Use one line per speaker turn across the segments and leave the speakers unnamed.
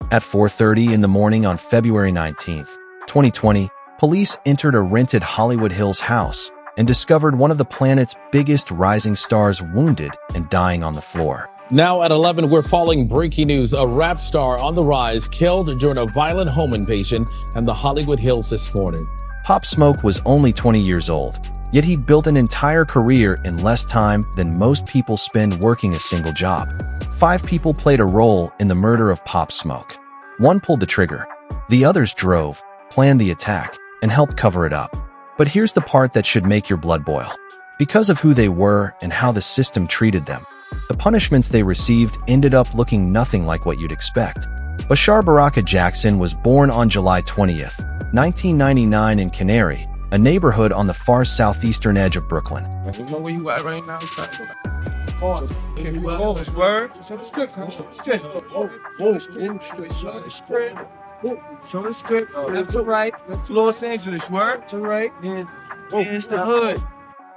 At 4:30 in the morning on February 19th, 2020, police entered a rented Hollywood Hills house and discovered one of the planet's biggest rising stars wounded and dying on the floor.
Now at 11, we're following breaking news. A rap star on the rise killed during a violent home invasion in the Hollywood Hills this morning.
Pop Smoke was only 20 years old, yet he built an entire career in less time than most people spend working a single job. 5 people played a role in the murder of Pop Smoke. 1 pulled the trigger. The others drove, planned the attack, and helped cover it up. But here's the part that should make your blood boil. Because of who they were and how the system treated them, the punishments they received ended up looking nothing like what you'd expect. Bashar Baraka Jackson was born on July 20th, 1999 in Canary, a neighborhood on the far southeastern edge of Brooklyn.
You know where you at right now? Show the strip. Left to right. Los Angeles, word to right. It's the hood.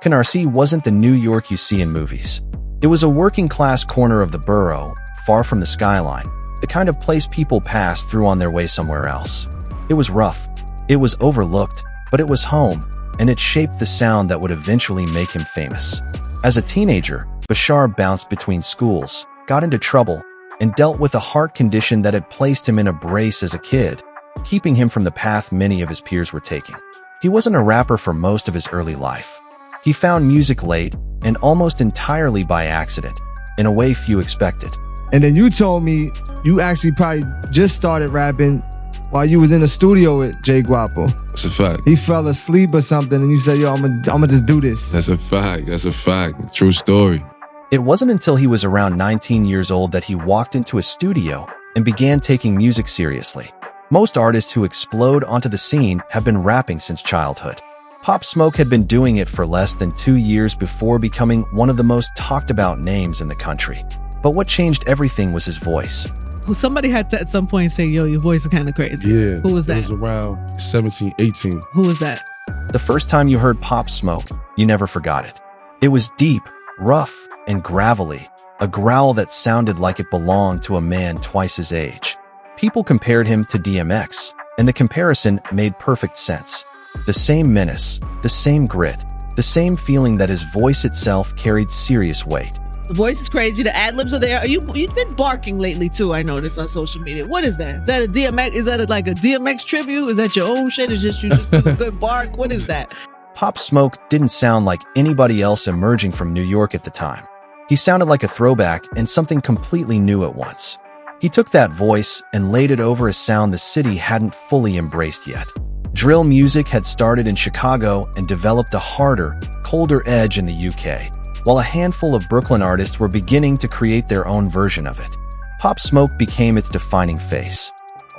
Canarsie wasn't the New York you see in movies. It was a working-class corner of the borough, far from the skyline, the kind of place people pass through on their way somewhere else. It was rough, it was overlooked, but it was home, and it shaped the sound that would eventually make him famous. As a teenager, Bashar bounced between schools, got into trouble, and dealt with a heart condition that had placed him in a brace as a kid, keeping him from the path many of his peers were taking. He wasn't a rapper for most of his early life. He found music late, and almost entirely by accident, in a way few expected.
And then you told me you actually probably just started rapping while you was in the studio with Jay Guapo.
That's a fact.
He fell asleep or something, and you said, yo, I'm gonna just do this.
That's a fact. That's a fact. True story.
It wasn't until he was around 19 years old that he walked into a studio and began taking music seriously. Most artists who explode onto the scene have been rapping since childhood. Pop Smoke had been doing it for less than 2 years before becoming one of the most talked about names in the country. But what changed everything was his voice.
Somebody had to at some point say, yo, your voice is kind of crazy.
Yeah.
Who was that?
It was around 17, 18.
Who was that?
The first time you heard Pop Smoke, you never forgot it. It was deep, rough, and gravelly, a growl that sounded like it belonged to a man twice his age. People compared him to DMX, and the comparison made perfect sense. The same menace, the same grit, the same feeling that his voice itself carried serious weight.
The voice is crazy. The ad-libs are there. You've been barking lately too, I noticed on social media. What is that? Is that a DMX? Is that like a DMX tribute? Is that your own shit? Is just you just do a good bark? What is that?
Pop Smoke didn't sound like anybody else emerging from New York at the time. He sounded like a throwback and something completely new at once. He took that voice and laid it over a sound the city hadn't fully embraced yet. Drill music had started in Chicago and developed a harder, colder edge in the UK, while a handful of Brooklyn artists were beginning to create their own version of it. Pop Smoke became its defining face.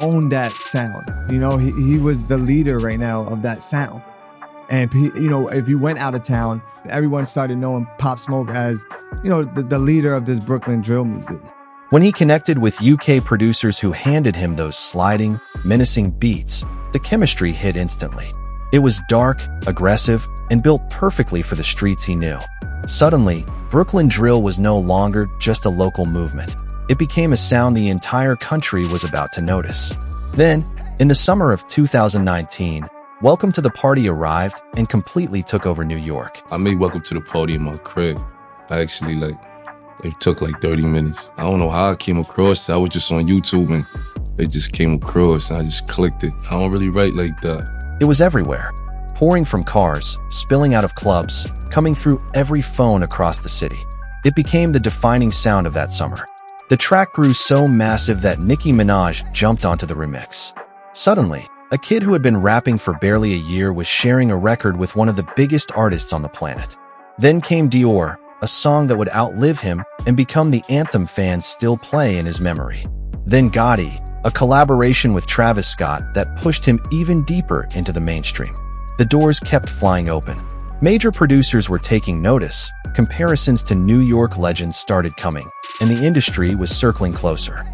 Owned that sound. You know, he was the leader right now of that sound. And, you know, if you went out of town, everyone started knowing Pop Smoke as, you know, the leader of this Brooklyn drill music.
When he connected with UK producers who handed him those sliding, menacing beats, the chemistry hit instantly. It was dark, aggressive, and built perfectly for the streets he knew. Suddenly, Brooklyn drill was no longer just a local movement. It became a sound the entire country was about to notice. Then, in the summer of 2019, Welcome to the Party arrived and completely took over New York.
I made Welcome to the Party in my crib. It took like 30 minutes. I don't know how I came across it. I was just on YouTube and it just came across and I just clicked it. I don't really write like that.
It was everywhere, pouring from cars, spilling out of clubs, coming through every phone across the city. It became the defining sound of that summer. The track grew so massive that Nicki Minaj jumped onto the remix. Suddenly, a kid who had been rapping for barely a year was sharing a record with one of the biggest artists on the planet. Then came Dior, a song that would outlive him and become the anthem fans still play in his memory. Then Gotti, a collaboration with Travis Scott that pushed him even deeper into the mainstream. The doors kept flying open. Major producers were taking notice, comparisons to New York legends started coming, and the industry was circling closer.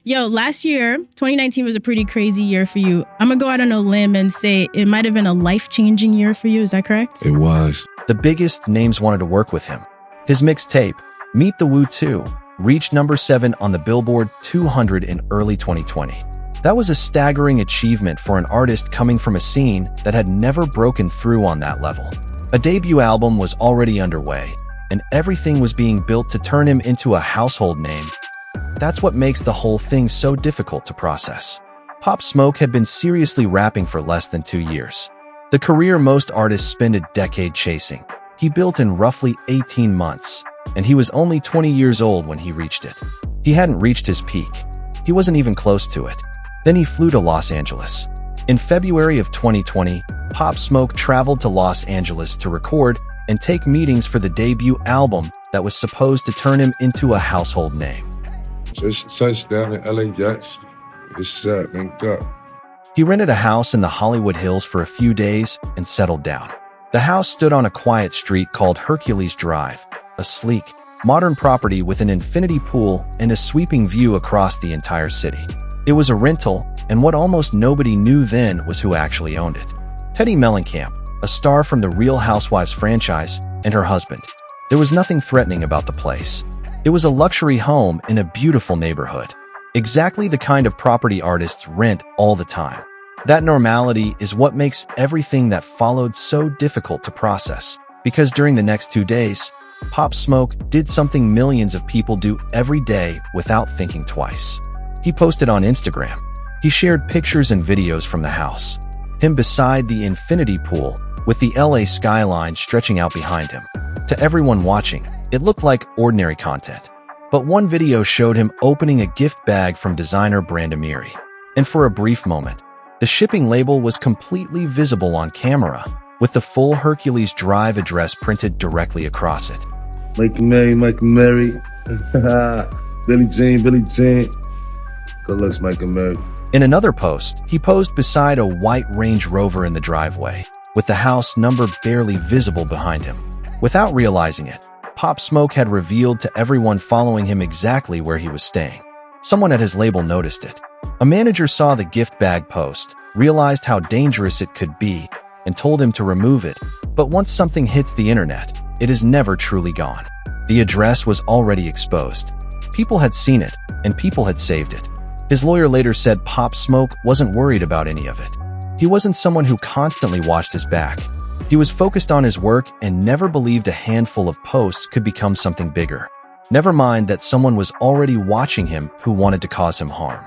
Yo, last year, 2019 was a pretty crazy year for you. I'm gonna go out on a limb and say it might have been a life-changing year for you. Is that correct?
It was.
The biggest names wanted to work with him. His mixtape, Meet the Woo 2, reached number 7 on the Billboard 200 in early 2020. That was a staggering achievement for an artist coming from a scene that had never broken through on that level. A debut album was already underway, and everything was being built to turn him into a household name. That's what makes the whole thing so difficult to process. Pop Smoke had been seriously rapping for less than 2 years. The career most artists spend a decade chasing. He built in roughly 18 months, and he was only 20 years old when he reached it. He hadn't reached his peak. He wasn't even close to it. Then he flew to Los Angeles. In February of 2020, Pop Smoke traveled to Los Angeles to record and take meetings for the debut album that was supposed to turn him into a household name.
Just touched down in LA Jets. It's set, link up.
He rented a house in the Hollywood Hills for a few days and settled down. The house stood on a quiet street called Hercules Drive, a sleek, modern property with an infinity pool and a sweeping view across the entire city. It was a rental, and what almost nobody knew then was who actually owned it. Teddy Mellencamp, a star from the Real Housewives franchise, and her husband. There was nothing threatening about the place. It was a luxury home in a beautiful neighborhood. Exactly the kind of property artists rent all the time. That normality is what makes everything that followed so difficult to process. Because during the next 2 days, Pop Smoke did something millions of people do every day without thinking twice. He posted on Instagram. He shared pictures and videos from the house. Him beside the infinity pool, with the LA skyline stretching out behind him. To everyone watching, it looked like ordinary content. But one video showed him opening a gift bag from designer brand Amiri. And for a brief moment, the shipping label was completely visible on camera, with the full Hercules Drive address printed directly across it.
Mike and Mary, Mike and Mary. Billie Jean, Billie Jean. Good looks, Mike and Mary.
In another post, he posed beside a white Range Rover in the driveway, with the house number barely visible behind him. Without realizing it, Pop Smoke had revealed to everyone following him exactly where he was staying. Someone at his label noticed it. A manager saw the gift bag post, realized how dangerous it could be, and told him to remove it. But once something hits the internet, it is never truly gone. The address was already exposed. People had seen it, and people had saved it. His lawyer later said Pop Smoke wasn't worried about any of it. He wasn't someone who constantly watched his back. He was focused on his work and never believed a handful of posts could become something bigger. Never mind that someone was already watching him who wanted to cause him harm.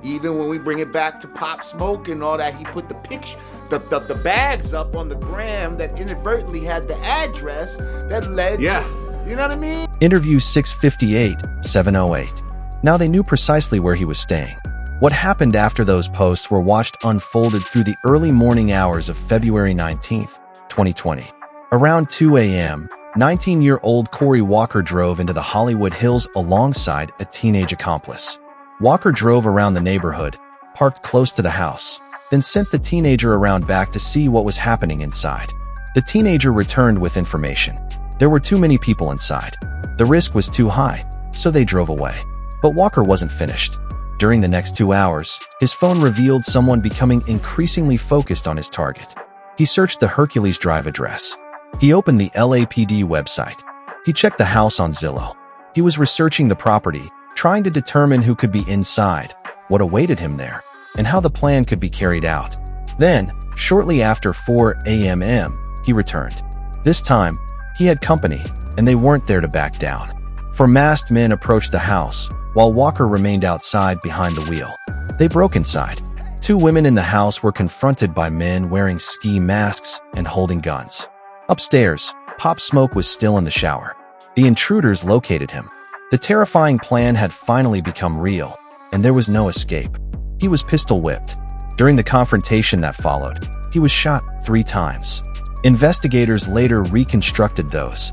Even when we bring it back to Pop Smoke and all that, he put the picture, the bags up on the gram that inadvertently had the address that led to, you know what I mean?
Interview 658-708. Now they knew precisely where he was staying. What happened after those posts were watched unfolded through the early morning hours of February 19th, 2020. Around 2 a.m., 19-year-old Corey Walker drove into the Hollywood Hills alongside a teenage accomplice. Walker drove around the neighborhood, parked close to the house, then sent the teenager around back to see what was happening inside. The teenager returned with information. There were too many people inside. The risk was too high, so they drove away. But Walker wasn't finished. During the next 2 hours, his phone revealed someone becoming increasingly focused on his target. He searched the Hercules Drive address. He opened the LAPD website. He checked the house on Zillow. He was researching the property, trying to determine who could be inside, what awaited him there, and how the plan could be carried out. Then, shortly after 4 a.m., he returned. This time, he had company, and they weren't there to back down. 4 masked men approached the house, while Walker remained outside behind the wheel. They broke inside. 2 women in the house were confronted by men wearing ski masks and holding guns. Upstairs, Pop Smoke was still in the shower. The intruders located him. The terrifying plan had finally become real, and there was no escape. He was pistol whipped. During the confrontation that followed, he was shot 3 times. Investigators later reconstructed those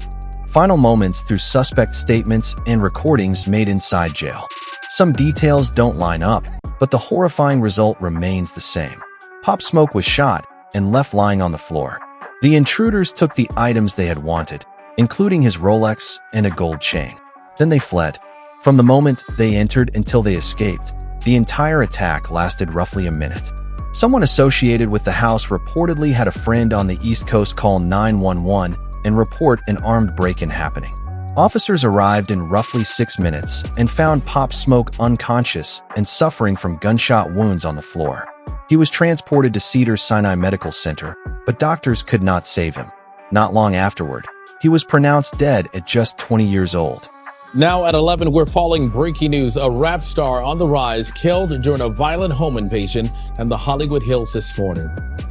final moments through suspect statements and recordings made inside jail. Some details don't line up, but the horrifying result remains the same. Pop Smoke was shot and left lying on the floor. The intruders took the items they had wanted, including his Rolex and a gold chain. Then they fled. From the moment they entered until they escaped, the entire attack lasted roughly a minute. Someone associated with the house reportedly had a friend on the East Coast call 911 and report an armed break-in happening. Officers arrived in roughly 6 minutes and found Pop Smoke unconscious and suffering from gunshot wounds on the floor. He was transported to Cedars-Sinai Medical Center, but doctors could not save him. Not long afterward, he was pronounced dead at just 20 years old.
Now at 11, we're following breaking news. A rap star on the rise killed during a violent home invasion in the Hollywood Hills this morning.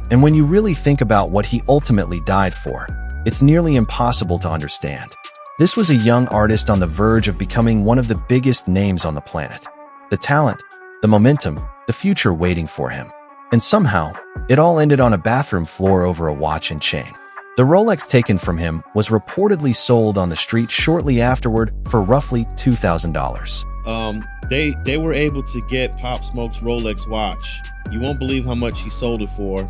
And when you really think about what he ultimately died for, it's nearly impossible to understand. This was a young artist on the verge of becoming one of the biggest names on the planet. The talent, the momentum, the future waiting for him. And somehow, it all ended on a bathroom floor over a watch and chain. The Rolex taken from him was reportedly sold on the street shortly afterward for roughly $2,000.
They were able to get Pop Smoke's Rolex watch. You won't believe how much he sold it for.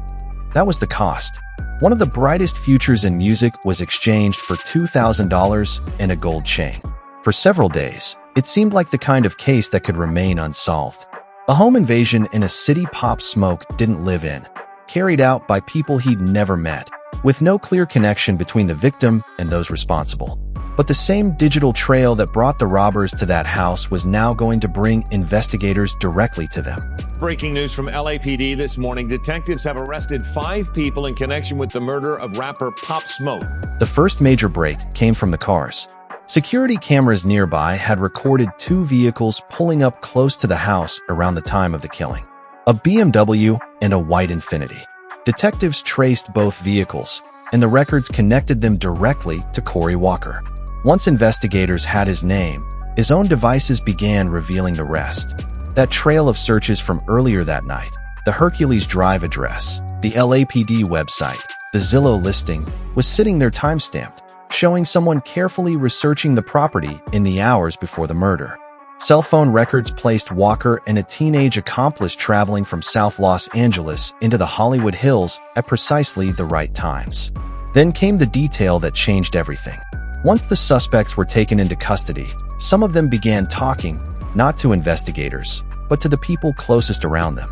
That was the cost. One of the brightest futures in music was exchanged for $2,000 and a gold chain. For several days, it seemed like the kind of case that could remain unsolved. A home invasion in a city Pop Smoke didn't live in, carried out by people he'd never met, with no clear connection between the victim and those responsible. But the same digital trail that brought the robbers to that house was now going to bring investigators directly to them.
Breaking news from LAPD this morning. Detectives have arrested 5 people in connection with the murder of rapper Pop Smoke.
The first major break came from the cars. Security cameras nearby had recorded 2 vehicles pulling up close to the house around the time of the killing. A BMW and a white Infiniti. Detectives traced both vehicles, and the records connected them directly to Corey Walker. Once investigators had his name, his own devices began revealing the rest. That trail of searches from earlier that night, the Hercules Drive address, the LAPD website, the Zillow listing, was sitting there timestamped, showing someone carefully researching the property in the hours before the murder. Cell phone records placed Walker and a teenage accomplice traveling from South Los Angeles into the Hollywood Hills at precisely the right times. Then came the detail that changed everything. Once the suspects were taken into custody, some of them began talking, not to investigators, but to the people closest around them.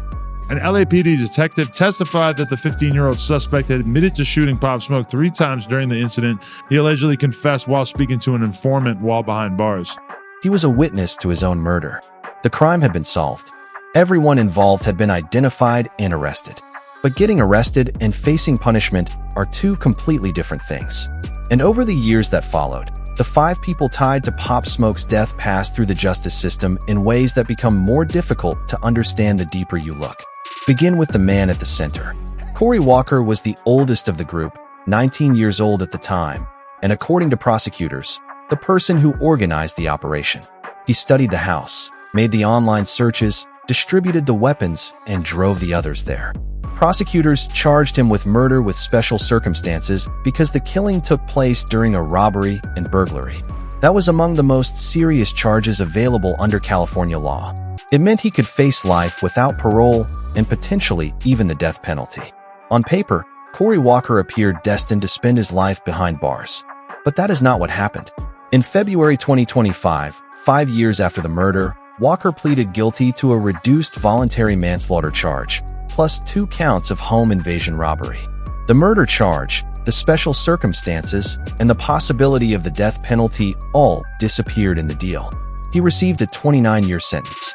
An LAPD detective testified that the 15-year-old suspect had admitted to shooting Pop Smoke 3 times during the incident. He allegedly confessed while speaking to an informant while behind bars.
He was a witness to his own murder. The crime had been solved. Everyone involved had been identified and arrested. But getting arrested and facing punishment are 2 completely different things. And over the years that followed, the 5 people tied to Pop Smoke's death passed through the justice system in ways that become more difficult to understand the deeper you look. Begin with the man at the center. Corey Walker was the oldest of the group, 19 years old at the time, and according to prosecutors, the person who organized the operation. He studied the house, made the online searches, distributed the weapons, and drove the others there. Prosecutors charged him with murder with special circumstances because the killing took place during a robbery and burglary. That was among the most serious charges available under California law. It meant he could face life without parole and potentially even the death penalty. On paper, Corey Walker appeared destined to spend his life behind bars. But that is not what happened. In February 2025, 5 years after the murder, Walker pleaded guilty to a reduced voluntary manslaughter charge, plus 2 counts of home invasion robbery. The murder charge, the special circumstances, and the possibility of the death penalty all disappeared in the deal. He received a 29-year sentence.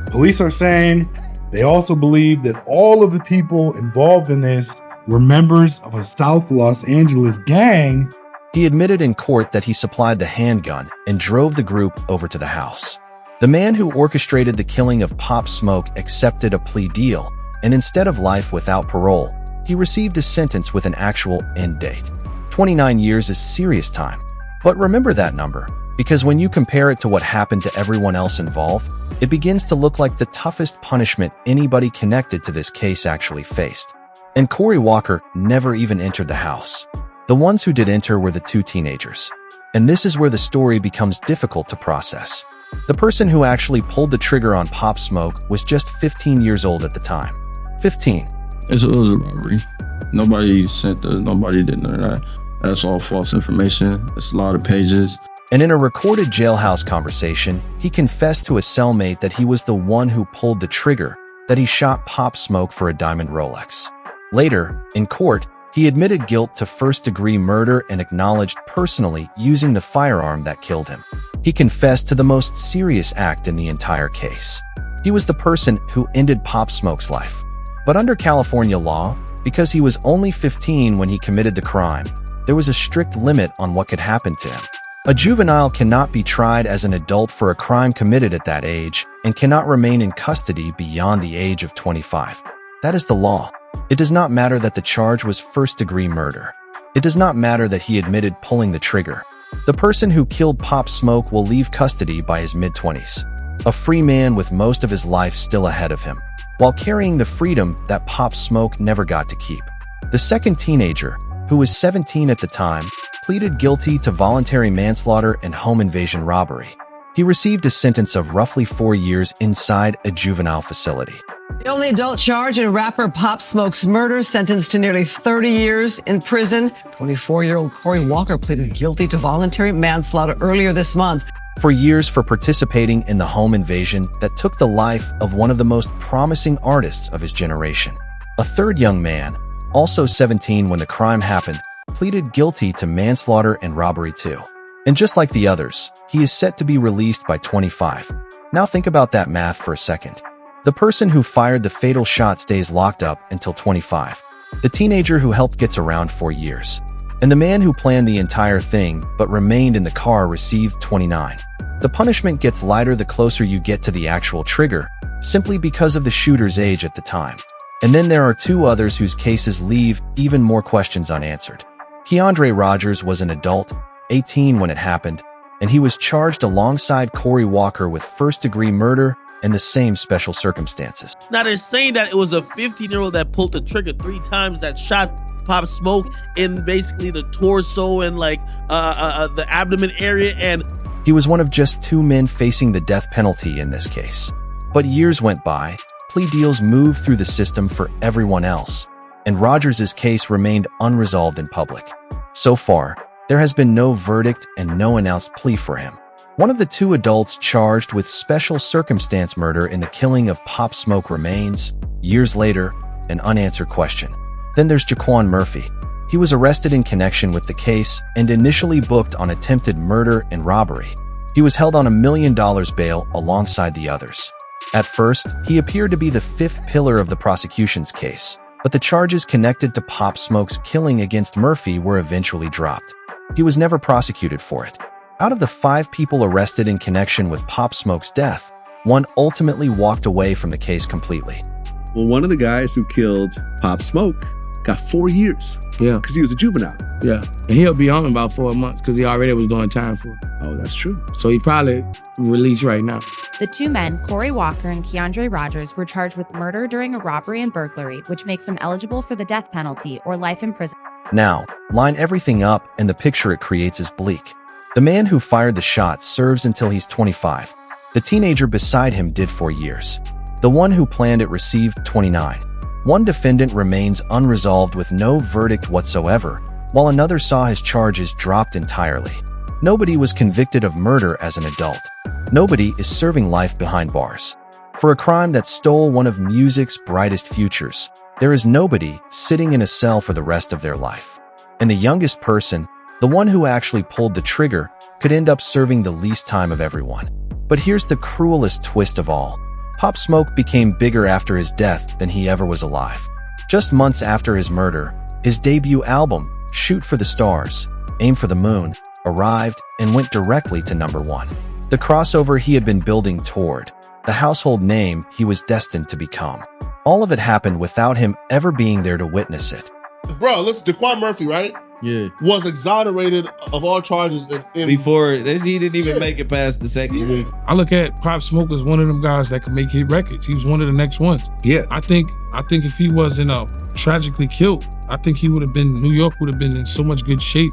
Police are saying they also believe that all of the people involved in this were members of a South Los Angeles gang.
He admitted in court that he supplied the handgun and drove the group over to the house. The man who orchestrated the killing of Pop Smoke accepted a plea deal, and instead of life without parole, he received a sentence with an actual end date. 29 years is serious time. But remember that number, because when you compare it to what happened to everyone else involved, it begins to look like the toughest punishment anybody connected to this case actually faced. And Corey Walker never even entered the house. The ones who did enter were the 2 teenagers. And this is where the story becomes difficult to process. The person who actually pulled the trigger on Pop Smoke was just 15 years old at the time. 15.
It was a robbery. Nobody did none of that. That's all false information. It's a lot of pages.
And in a recorded jailhouse conversation, he confessed to a cellmate that he was the one who pulled the trigger, that he shot Pop Smoke for a diamond Rolex. Later, in court, He admitted guilt to first-degree murder and acknowledged personally using the firearm that killed him. He confessed to the most serious act in the entire case. He was the person who ended Pop Smoke's life. But under California law, because he was only 15 when he committed the crime, there was a strict limit on what could happen to him. A juvenile cannot be tried as an adult for a crime committed at that age and cannot remain in custody beyond the age of 25. That is the law. It does not matter that the charge was first-degree murder. It does not matter that he admitted pulling the trigger. The person who killed Pop Smoke will leave custody by his mid-20s, a free man with most of his life still ahead of him, while carrying the freedom that Pop Smoke never got to keep. The second teenager, who was 17 at the time, pleaded guilty to voluntary manslaughter and home invasion robbery. He received a sentence of roughly 4 years inside a juvenile facility.
The only adult charged in rapper Pop Smoke's murder, sentenced to nearly 30 years in prison. 24-year-old Corey Walker pleaded guilty to voluntary manslaughter earlier this month.
For years for participating in the home invasion that took the life of one of the most promising artists of his generation. A third young man, also 17 when the crime happened, pleaded guilty to manslaughter and robbery too. And just like the others, he is set to be released by 25. Now think about that math for a second. The person who fired the fatal shot stays locked up until 25. The teenager who helped gets around 4 years. And the man who planned the entire thing but remained in the car received 29. The punishment gets lighter the closer you get to the actual trigger, simply because of the shooter's age at the time. And then there are 2 others whose cases leave even more questions unanswered. Keandre Rogers was an adult, 18 when it happened, and he was charged alongside Corey Walker with first-degree murder and the same special circumstances.
Now they're saying that it was a 15-year-old that pulled the trigger 3 times that shot Pop Smoke in basically the torso and like the abdomen area, and
he was one of just 2 men facing the death penalty in this case. But years went by, plea deals moved through the system for everyone else, and Rogers' case remained unresolved in public. So far, there has been no verdict and no announced plea for him. One of the 2 adults charged with special circumstance murder in the killing of Pop Smoke remains, years later, an unanswered question. Then there's Jaquan Murphy. He was arrested in connection with the case and initially booked on attempted murder and robbery. He was held on $1 million bail alongside the others. At first, he appeared to be the 5th pillar of the prosecution's case, but the charges connected to Pop Smoke's killing against Murphy were eventually dropped. He was never prosecuted for it. Out of the 5 people arrested in connection with Pop Smoke's death, 1 ultimately walked away from the case completely.
Well, one of the guys who killed Pop Smoke got 4 years.
Yeah.
Because he was a juvenile.
Yeah. And he'll be on in about 4 months because he already was doing time for it.
Oh, that's true.
So he probably released right now.
The 2 men, Corey Walker and Keandre Rogers, were charged with murder during a robbery and burglary, which makes them eligible for the death penalty or life in prison.
Now, line everything up and the picture it creates is bleak. The man who fired the shot serves until he's 25. The teenager beside him did 4 years. The one who planned it received 29. One defendant remains unresolved with no verdict whatsoever, while another saw his charges dropped entirely. Nobody was convicted of murder as an adult. Nobody is serving life behind bars. For a crime that stole one of music's brightest futures, there is nobody sitting in a cell for the rest of their life. And the youngest person, the one who actually pulled the trigger, could end up serving the least time of everyone. But here's the cruelest twist of all. Pop Smoke became bigger after his death than he ever was alive. Just months after his murder, his debut album, Shoot for the Stars, Aim for the Moon, arrived and went directly to #1. The crossover he had been building toward, the household name he was destined to become. All of it happened without him ever being there to witness it.
Bro, listen, Jaquan Murphy, right?
Yeah.
Was exonerated of all charges.
Before, he didn't even make it past the second.
I look at Pop Smoke as one of them guys that could make hit records. He was one of the next ones.
Yeah.
I think if he wasn't tragically killed, I think he would have been, New York would have been in so much good shape,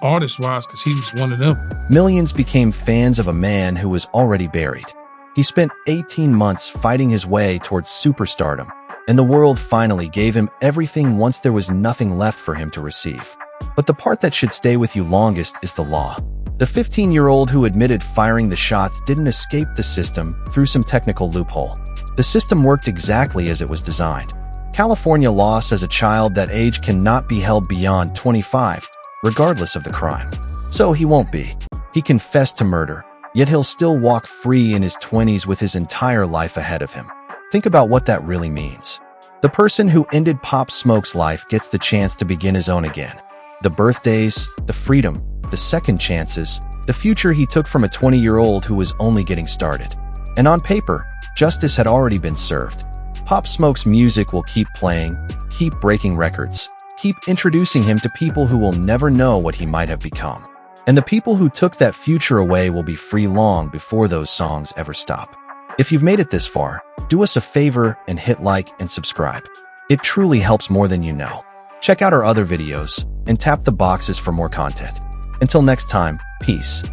artist-wise, because he was one of them.
Millions became fans of a man who was already buried. He spent 18 months fighting his way towards superstardom, and the world finally gave him everything once there was nothing left for him to receive. But the part that should stay with you longest is the law. The 15-year-old who admitted firing the shots didn't escape the system through some technical loophole. The system worked exactly as it was designed. California law says a child that age cannot be held beyond 25, regardless of the crime. So he won't be. He confessed to murder, yet he'll still walk free in his 20s with his entire life ahead of him. Think about what that really means. The person who ended Pop Smoke's life gets the chance to begin his own again. The birthdays, the freedom, the second chances, the future he took from a 20-year-old who was only getting started. And on paper, justice had already been served. Pop Smoke's music will keep playing, keep breaking records, keep introducing him to people who will never know what he might have become. And the people who took that future away will be free long before those songs ever stop. If you've made it this far, do us a favor and hit like and subscribe. It truly helps more than you know. Check out our other videos and tap the boxes for more content. Until next time, peace.